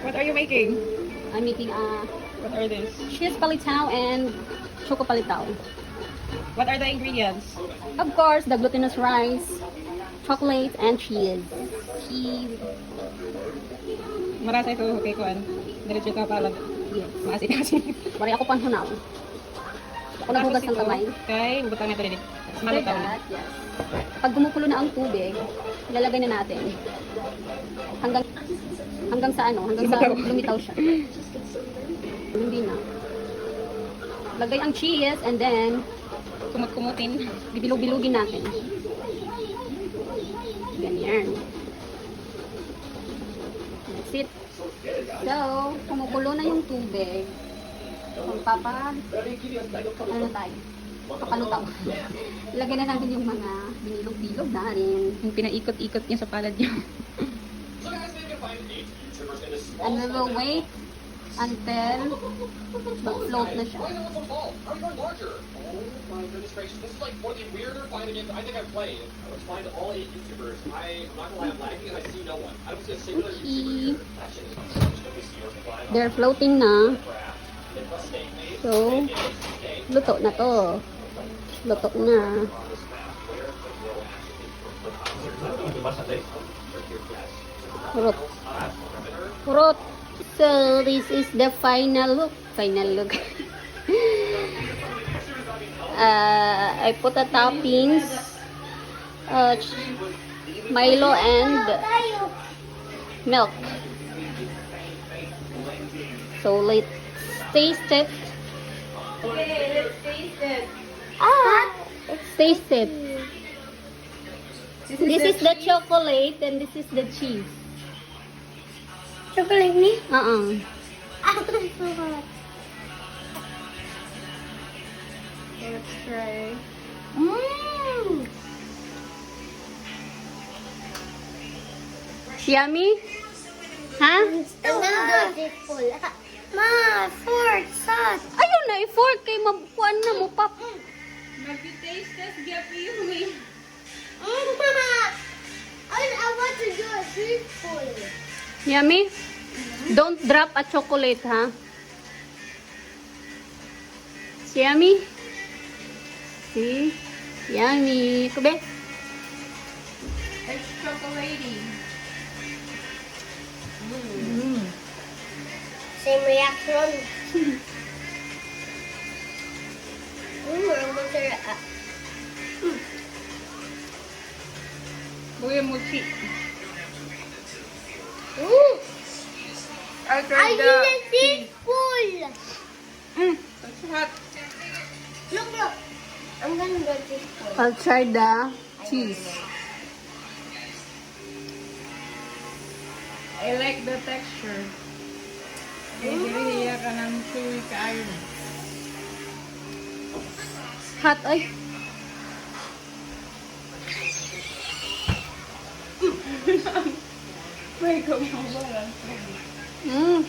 What are you making? I'm making What are this? cheese palitaw and choco palitaw. What are the ingredients? Of course, the glutinous rice, chocolate, and cheese. Cheese. Marasa ito kay Kuan. Diretso ka pala. Yes. Maasin-asin. Bari ako pang hunaw. Ako nagugas ng kamay. Kay, butang nito rin. After Malutaw. that, yes. Pag gumukulo na ang tubig, ilalagay na natin. Hanggang sa ano? Hanggang sa lumitaw siya. Hindi na. Lagay ang cheese and then Kumut-kumutin. bibilog-bilugin natin. Ganyan. That's it. So, kumukulo na yung tubig. Ano tayo? Papalutaw. Ilagay na natin yung mga binilog-bilog natin. Yung pinaikot-ikot niya sa palad niya. And we will wait until mag-float na siya. My goodness gracious, this is like one of the weirder fighting games I think I've played. I was flying to all 8 YouTubers. I'm not gonna lie, I'm lagging and I see no one. I don't see a singular YouTuber here. They're floating na. So, luto na to. Luto na. Kurot. Kurot. So, this is the final look. Final look. I put the toppings, Milo and milk. So let's taste it. Okay, let's taste it. Let's taste it. This is the chocolate and this is the cheese. Chocolate ni? Let's try. Yummy? Ha? And then the full. Ma, fork, sauce. Ayun na, i-fork kay mabukuan na mo, pap. Mag-taste test, gabi yung may. I want to do a spoonful. Yummy? Don't drop a chocolate, ha? Yummy? See? Yummy. Kube? It's chocolatey. Same reaction. Masarap. Kuya mochi. I need a teaspoon. That's hot. Look. I'm gonna do a teaspoon. I'll try the cheese. I like the texture. Dili ka ng chewy kaayo. Hot, ay. May kumawala. Mm.